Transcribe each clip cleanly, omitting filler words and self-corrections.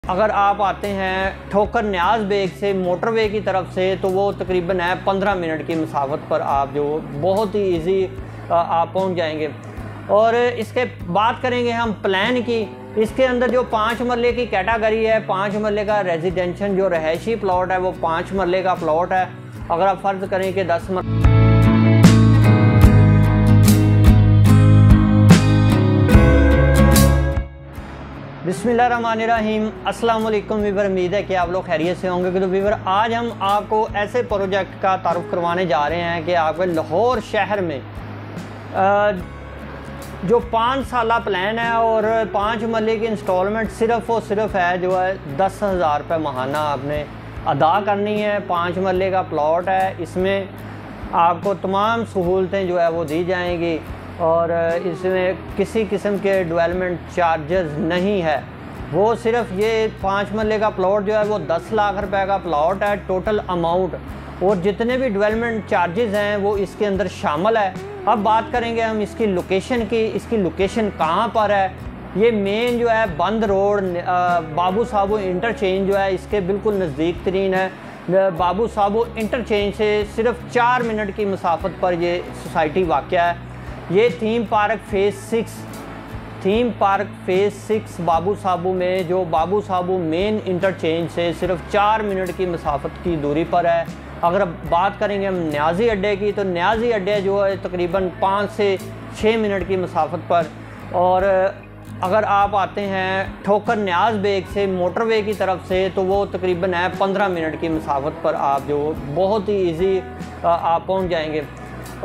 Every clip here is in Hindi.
अगर आप आते हैं ठोकर न्याज बेग से मोटरवे की तरफ से तो वो तकरीबन है 15 मिनट की मसाफत पर आप जो बहुत ही इजी आप पहुंच जाएंगे। और इसके बात करेंगे हम प्लान की। इसके अंदर जो 5 मरले की कैटेगरी है, 5 मरले का रेजिडेंशियल जो रहायशी प्लॉट है वो 5 मरले का प्लॉट है। अगर आप फ़र्ज़ करें कि 10 मरले बिस्मिल्लाहिर्रहमानिर्रहीम, अस्सलाम वालेकुम वीवर। उम्मीद है कि आप लोग खैरियत से होंगे। तो वीवर, आज हम आपको ऐसे प्रोजेक्ट का तारुफ करवाने जा रहे हैं कि आपके लाहौर शहर में जो 5 साला प्लान है और 5 मरले की इंस्टॉलमेंट सिर्फ़ और सिर्फ है जो है 10,000 रुपये माहाना आपने अदा करनी है। 5 मरले का प्लॉट है, इसमें आपको तमाम सहूलतें जो है वो दी जाएंगी और इसमें किसी किस्म के डेवलपमेंट चार्जेस नहीं है। वो सिर्फ ये 5 मरले का प्लॉट जो है वो 10 लाख रुपए का प्लॉट है टोटल अमाउंट, और जितने भी डेवलपमेंट चार्जेस हैं वो इसके अंदर शामिल है। अब बात करेंगे हम इसकी लोकेशन की। इसकी लोकेशन कहाँ पर है? ये मेन जो है बंद रोड बाबू साबू इंटरचेंज जो है इसके बिल्कुल नज़दीक तरीन है। बाबू साबू इंटरचेंज से सिर्फ 4 मिनट की मसाफत पर ये सोसाइटी वाक़या है। ये थीम पार्क फेज़ 6 बाबू साबू में, जो बाबू साबू मेन इंटरचेंज से सिर्फ 4 मिनट की मसाफत की दूरी पर है। अगर बात करेंगे हम न्याजी अड्डे की, तो न्याजी अड्डे जो है तकरीबन 5 से 6 मिनट की मसाफत पर। और अगर आप आते हैं ठोकर न्याज बेग से मोटरवे की तरफ से तो वो तकरीबन है 15 मिनट की मसाफत पर आप जो बहुत ही ईजी आप पहुंच जाएंगे।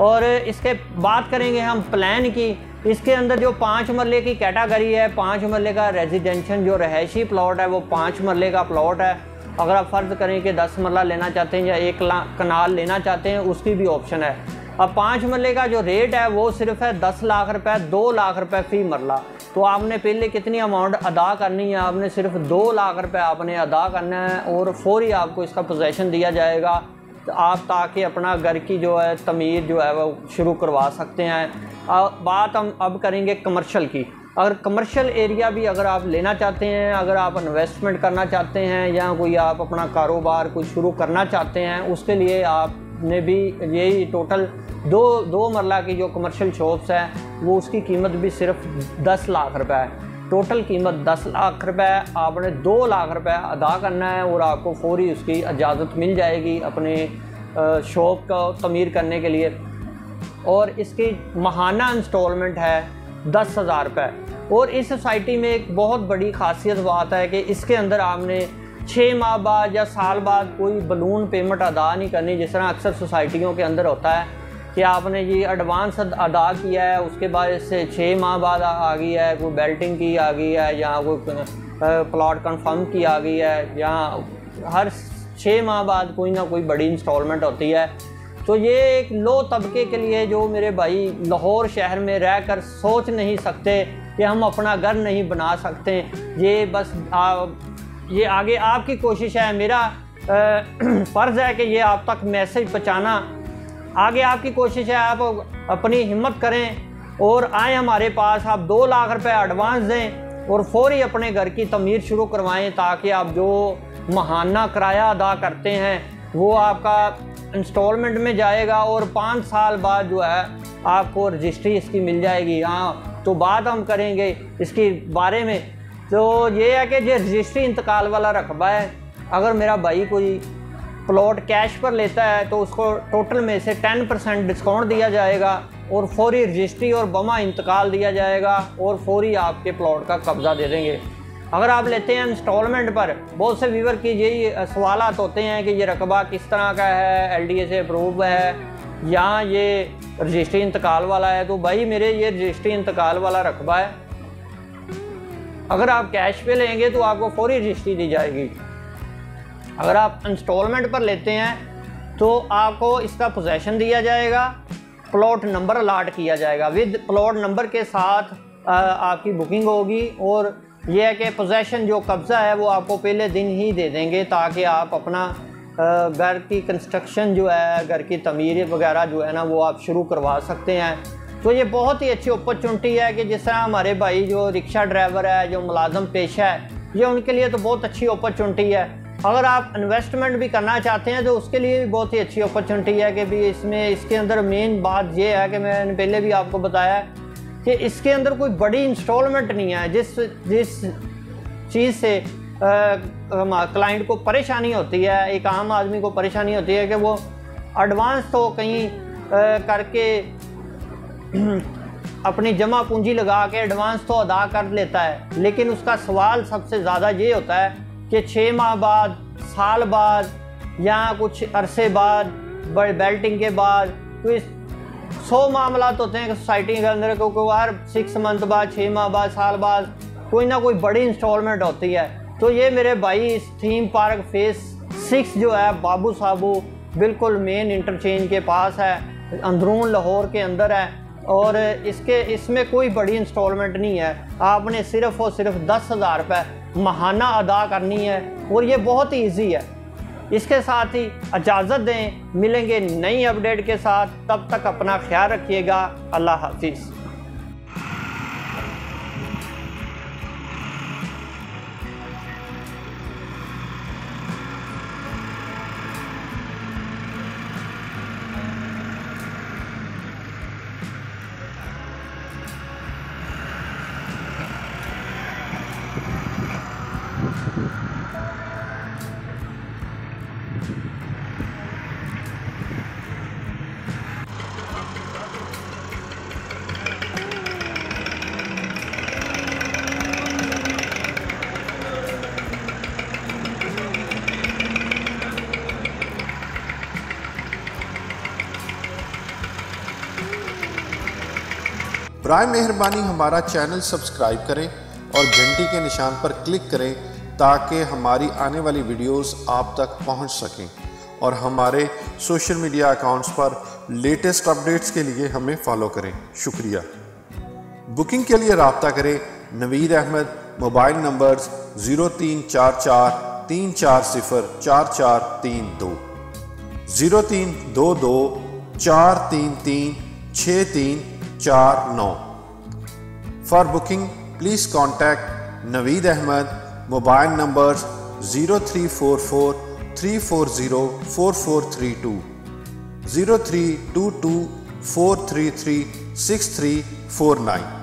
और इसके बात करेंगे हम प्लान की। इसके अंदर जो 5 मरले की कैटेगरी है, 5 मरले का रेजिडेंशियल जो रहायशी प्लॉट है वो 5 मरले का प्लॉट है। अगर आप फ़र्ज़ करें कि 10 मरला लेना चाहते हैं या 1 कनाल लेना चाहते हैं, उसकी भी ऑप्शन है। अब 5 मरले का जो रेट है वो सिर्फ है 10 लाख रुपए, 2 लाख रुपए फ़ी मरला। तो आपने पहले कितनी अमाउंट अदा करनी है? आपने सिर्फ 2 लाख रुपए आपने अदा करना है और फौरी आपको इसका पोजेसन दिया जाएगा, तो आप ताकि अपना घर की जो है तमीर जो है वो शुरू करवा सकते हैं। बात हम अब करेंगे कमर्शियल की। अगर कमर्शियल एरिया भी अगर आप लेना चाहते हैं, अगर आप इन्वेस्टमेंट करना चाहते हैं या कोई आप अपना कारोबार कोई शुरू करना चाहते हैं, उसके लिए आपने भी यही टोटल दो मरला की जो कमर्शियल शॉप्स हैं वो उसकी कीमत भी सिर्फ 10 लाख रुपए है। टोटल कीमत 10 लाख रुपए, आपने 2 लाख रुपए अदा करना है और आपको फौरी उसकी इजाज़त मिल जाएगी अपने शॉप का तमीर करने के लिए। और इसकी माहाना इंस्टॉलमेंट है 10,000 रुपये। और इस सोसाइटी में एक बहुत बड़ी खासियत बात है कि इसके अंदर आपने 6 माह बाद या साल बाद कोई बलून पेमेंट अदा नहीं करनी, जिस तरह अक्सर सोसाइटियों के अंदर होता है कि आपने ये एडवांस अदा किया है, उसके बाद इससे 6 माह बाद आ गई है, कोई बेल्टिंग की आ गई है या कोई प्लॉट कंफर्म की आ गई है, या हर 6 माह बाद कोई ना कोई बड़ी इंस्टॉलमेंट होती है। तो ये एक लो तबके के लिए जो मेरे भाई लाहौर शहर में रहकर सोच नहीं सकते कि हम अपना घर नहीं बना सकते, ये बस ये आगे आपकी कोशिश है। मेरा फ़र्ज़ है कि ये आप तक मैसेज पहुँचाना। आगे आपकी कोशिश है, आप अपनी हिम्मत करें और आए हमारे पास। आप 2 लाख रुपए एडवांस दें और फौरी अपने घर की तमीर शुरू करवाएं, ताकि आप जो माहाना किराया अदा करते हैं वो आपका इंस्टॉलमेंट में जाएगा और 5 साल बाद जो है आपको रजिस्ट्री इसकी मिल जाएगी। हाँ, तो बात हम करेंगे इसके बारे में। तो ये है कि जो रजिस्ट्री इंतकाल वाला रकबा है, अगर मेरा भाई कोई प्लॉट कैश पर लेता है तो उसको टोटल में से 10% डिस्काउंट दिया जाएगा और फौरी रजिस्ट्री और बमा इंतकाल दिया जाएगा और फौरी आपके प्लॉट का कब्ज़ा दे देंगे। अगर आप लेते हैं इंस्टॉलमेंट पर, बहुत से व्यूवर की यही सवालात होते हैं कि ये रकबा किस तरह का है, LDA से अप्रूव है या ये रजिस्ट्री इंतकाल वाला है। तो भाई मेरे ये रजिस्ट्री इंतकाल वाला रकबा है। अगर आप कैश पे लेंगे तो आपको फौरी रजिस्ट्री दी जाएगी। अगर आप इंस्टॉलमेंट पर लेते हैं तो आपको इसका पोजेसन दिया जाएगा, प्लॉट नंबर अलाट किया जाएगा, विद प्लॉट नंबर के साथ आपकी बुकिंग होगी। और यह है कि पोजेसन जो कब्ज़ा है वो आपको पहले दिन ही दे देंगे, ताकि आप अपना घर की कंस्ट्रक्शन जो है, घर की तमीर वगैरह जो है ना वो आप शुरू करवा सकते हैं। तो ये बहुत ही अच्छी अपॉर्चुनिटी है कि जिस तरह हमारे भाई जो रिक्शा ड्राइवर है, जो मुलाजम पेशा है, ये उनके लिए तो बहुत अच्छी अपॉर्चुनिटी है। अगर आप इन्वेस्टमेंट भी करना चाहते हैं तो उसके लिए भी बहुत ही अच्छी अपॉर्चुनिटी है कि भी इसमें इसके अंदर मेन बात ये है कि मैंने पहले भी आपको बताया कि इसके अंदर कोई बड़ी इंस्टॉलमेंट नहीं है। जिस चीज़ से क्लाइंट को परेशानी होती है, एक आम आदमी को परेशानी होती है कि वो एडवांस तो कहीं करके अपनी जमा पूंजी लगा के एडवांस तो अदा कर लेता है, लेकिन उसका सवाल सबसे ज़्यादा ये होता है कि 6 माह बाद, साल बाद या कुछ अरसे बाद, बेल्टिंग के बाद, तो इस 100 मामला होते हैं सोसाइटी के अंदर, क्योंकि हर 6 मंथ बाद, 6 माह बाद, साल बाद कोई ना कोई बड़ी इंस्टॉलमेंट होती है। तो ये मेरे भाई इस थीम पार्क फेज़ 6 जो है बाबू साबू बिल्कुल मेन इंटरचेंज के पास है, अंदरून लाहौर के अंदर है, और इसमें कोई बड़ी इंस्टॉलमेंट नहीं है। आपने सिर्फ़ और सिर्फ 10,000 रुपये माहाना अदा करनी है और ये बहुत ही ईजी है। इसके साथ ही इजाज़त दें, मिलेंगे नई अपडेट के साथ, तब तक अपना ख्याल रखिएगा। अल्लाह हाफिज़। बराए मेहरबानी हमारा चैनल सब्सक्राइब करें और घंटी के निशान पर क्लिक करें ताकि हमारी आने वाली वीडियोस आप तक पहुंच सकें, और हमारे सोशल मीडिया अकाउंट्स पर लेटेस्ट अपडेट्स के लिए हमें फॉलो करें। शुक्रिया। बुकिंग के लिए रब्ता करें Naveed Ahmad, mobile numbers 0344 340 4432, 0322 433 6349। For booking, please contact Naveed Ahmed. Mobile numbers 0344 340 4432, 0322 433 6349.